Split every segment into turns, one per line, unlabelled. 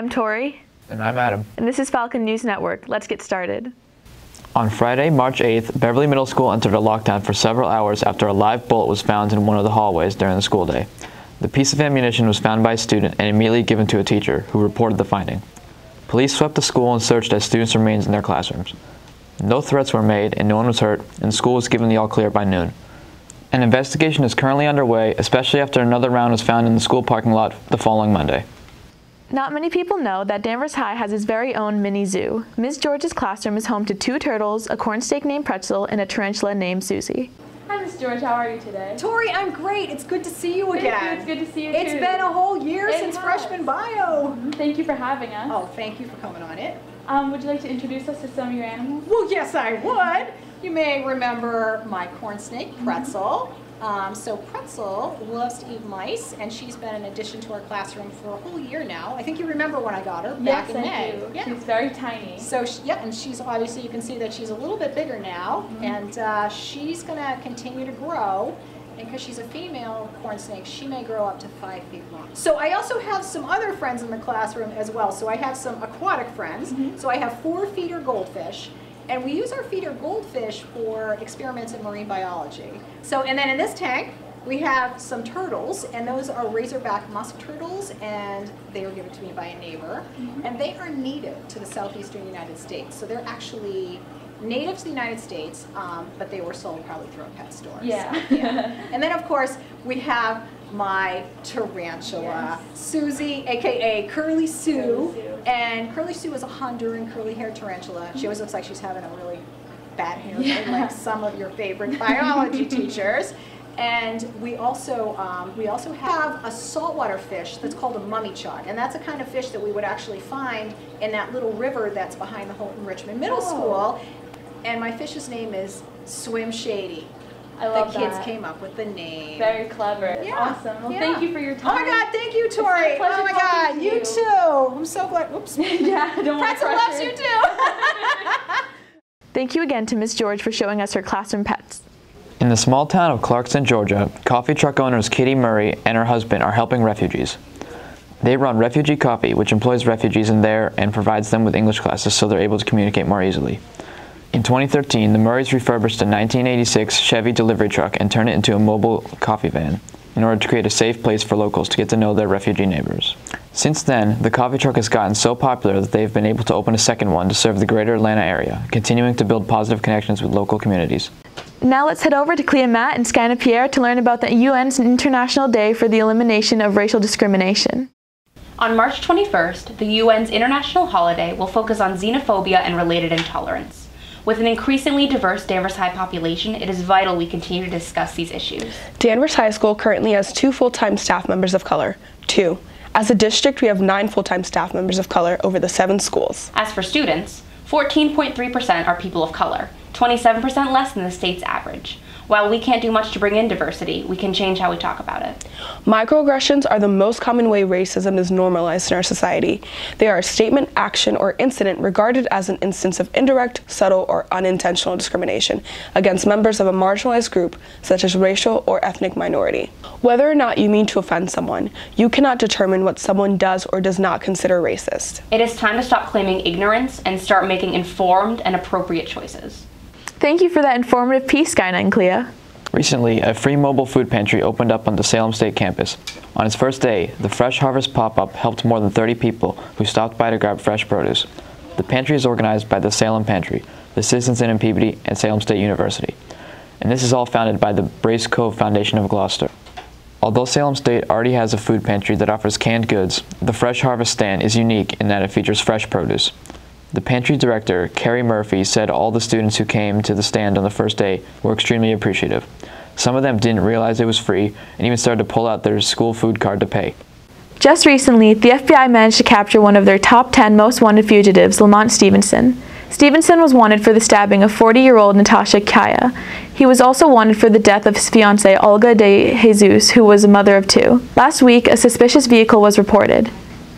I'm Tori.
And I'm Adam.
And this is Falcon News Network. Let's get started.
On Friday, March 8th, Beverly Middle School entered a lockdown for several hours after a live bullet was found in one of the hallways during the school day. The piece of ammunition was found by a student and immediately given to a teacher, who reported the finding. Police swept the school and searched as students remained in their classrooms. No threats were made and no one was hurt, and the school was given the all-clear by noon. An investigation is currently underway, especially after another round was found in the school parking lot the following Monday.
Not many people know that Danvers High has its very own mini zoo. Ms. George's classroom is home to 2 turtles, a corn snake named Pretzel, and a tarantula named Susie.
Hi, Ms. George. How are you today?
Tori, I'm great. It's good to see you again.
It's good to see you, too.
It's been a whole year since freshman bio.
Thank you for having us.
Oh, thank you for coming on it.
Would you like to introduce us to some of your animals?
Well, yes, I would. You may remember my corn snake, Pretzel. So Pretzel loves to eat mice, and she's been an addition to our classroom for a whole year now. I think you remember when I got her back in May.
Yes, I do. Yeah. She's very tiny.
So, and she's obviously, you can see that she's a little bit bigger now, and she's going to continue to grow. And because she's a female corn snake, she may grow up to 5 feet long. So I also have some other friends in the classroom as well. So I have some aquatic friends. So I have 4 feeder goldfish. And we use our feeder goldfish for experiments in marine biology. So, and then in this tank, we have some turtles, and those are razorback musk turtles, and they were given to me by a neighbor. And they are native to the southeastern United States. So they're actually native to the United States, but they were sold probably through a pet store.
Yeah.
So, yeah. And then, of course, we have my tarantula, Susie, aka Curly Sue. And Curly Sue is a Honduran curly-haired tarantula. She always looks like she's having a really bad hair day, like some of your favorite biology teachers. And we also have a saltwater fish that's called a mummy chug, and that's a kind of fish that we would actually find in that little river that's behind the Houghton Richmond Middle School. And my fish's name is Swim Shady.
I love
the kids
that.
Came up with the name.
Very clever.
Yeah.
Awesome. Well, thank you for your time.
Oh my God, thank you, Tori. Oh my God, you too. I'm so glad. Oops.
Yeah, don't want to
Pretzel loves you too.
Thank you again to Ms. George for showing us her classroom pets.
In the small town of Clarkston, Georgia, coffee truck owners Katie Murray and her husband are helping refugees. They run Refugee Coffee, which employs refugees in there and provides them with English classes so they're able to communicate more easily. In 2013, the Murrays refurbished a 1986 Chevy delivery truck and turned it into a mobile coffee van in order to create a safe place for locals to get to know their refugee neighbors. Since then, the coffee truck has gotten so popular that they've been able to open a second one to serve the greater Atlanta area, continuing to build positive connections with local communities.
Now let's head over to Clea Matt and Skyna Pierre to learn about the UN's International Day for the Elimination of Racial Discrimination.
On March 21st, the UN's International Holiday will focus on xenophobia and related intolerance. With an increasingly diverse Danvers High population, it is vital we continue to discuss these issues.
Danvers High School currently has 2 full-time staff members of color. 2. As a district, we have 9 full-time staff members of color over the 7 schools.
As for students, 14.3% are people of color, 27% less than the state's average. While we can't do much to bring in diversity, we can change how we talk about it.
Microaggressions are the most common way racism is normalized in our society. They are a statement, action, or incident regarded as an instance of indirect, subtle, or unintentional discrimination against members of a marginalized group, such as racial or ethnic minority. Whether or not you mean to offend someone, you cannot determine what someone does or does not consider racist.
It is time to stop claiming ignorance and start making informed and appropriate choices.
Thank you for that informative piece, Skyna and Clea.
Recently, a free mobile food pantry opened up on the Salem State campus. On its first day, the Fresh Harvest pop-up helped more than 30 people who stopped by to grab fresh produce. The pantry is organized by the Salem Pantry, the Citizens Inn in Peabody, and Salem State University. And this is all founded by the Brace Cove Foundation of Gloucester. Although Salem State already has a food pantry that offers canned goods, the Fresh Harvest stand is unique in that it features fresh produce. The pantry director, Carrie Murphy, said all the students who came to the stand on the first day were extremely appreciative. Some of them didn't realize it was free and even started to pull out their school food card to pay.
Just recently, the FBI managed to capture one of their top 10 most wanted fugitives, Lamont Stevenson. Stevenson was wanted for the stabbing of 40-year-old Natasha Kaya. He was also wanted for the death of his fiancée, Olga de Jesus, who was a mother of 2. Last week, a suspicious vehicle was reported.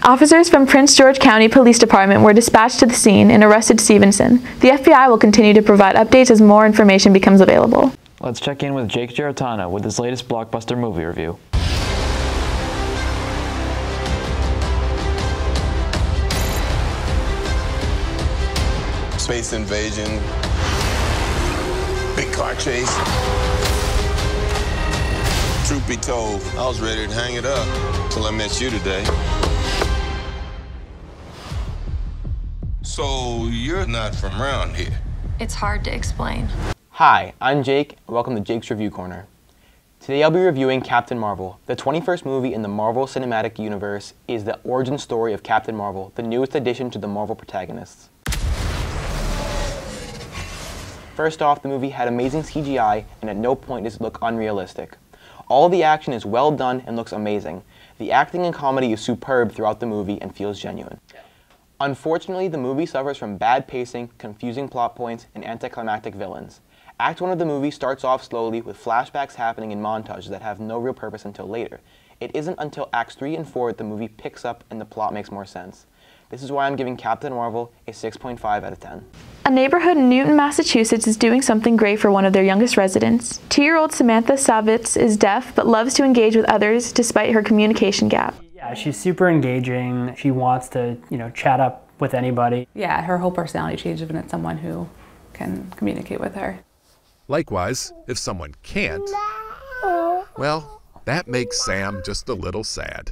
Officers from Prince George County Police Department were dispatched to the scene and arrested Stevenson. The FBI will continue to provide updates as more information becomes available.
Let's check in with Jake Giarratana with his latest blockbuster movie review.
Space invasion, big car chase. Truth be told, I was ready to hang it up till I met you today. So you're not from around here?
It's hard to explain.
Hi, I'm Jake, and welcome to Jake's Review Corner. Today I'll be reviewing Captain Marvel. The 21st movie in the Marvel Cinematic Universe is the origin story of Captain Marvel, the newest addition to the Marvel protagonists. First off, the movie had amazing CGI, and at no point does it look unrealistic. All the action is well done and looks amazing. The acting and comedy is superb throughout the movie and feels genuine. Unfortunately, the movie suffers from bad pacing, confusing plot points, and anticlimactic villains. Act 1 of the movie starts off slowly with flashbacks happening in montages that have no real purpose until later. It isn't until Acts 3 and 4 that the movie picks up and the plot makes more sense. This is why I'm giving Captain Marvel a 6.5 out of 10.
A neighborhood in Newton, Massachusetts is doing something great for one of their youngest residents. 2-year-old Samantha Savitz is deaf but loves to engage with others despite her communication gap.
Yeah, she's super engaging. She wants to, chat up with anybody.
Yeah, her whole personality changes when it's someone who can communicate with her.
Likewise, if someone can't, well, that makes Sam just a little sad.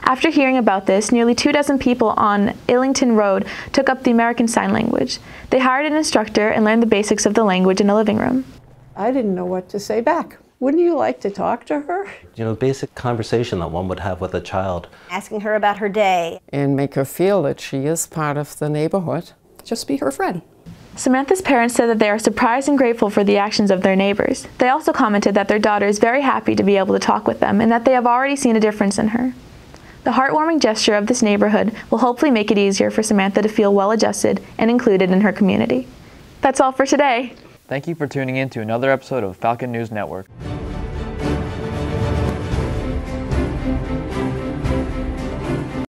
After hearing about this, nearly 24 people on Illington Road took up the American Sign Language. They hired an instructor and learned the basics of the language in a living room.
I didn't know what to say back. Wouldn't you like to talk to her?
Basic conversation that one would have with a child.
Asking her about her day.
And make her feel that she is part of the neighborhood. Just be her friend.
Samantha's parents said that they are surprised and grateful for the actions of their neighbors. They also commented that their daughter is very happy to be able to talk with them and that they have already seen a difference in her. The heartwarming gesture of this neighborhood will hopefully make it easier for Samantha to feel well-adjusted and included in her community. That's all for today.
Thank you for tuning in to another episode of Falcon News Network.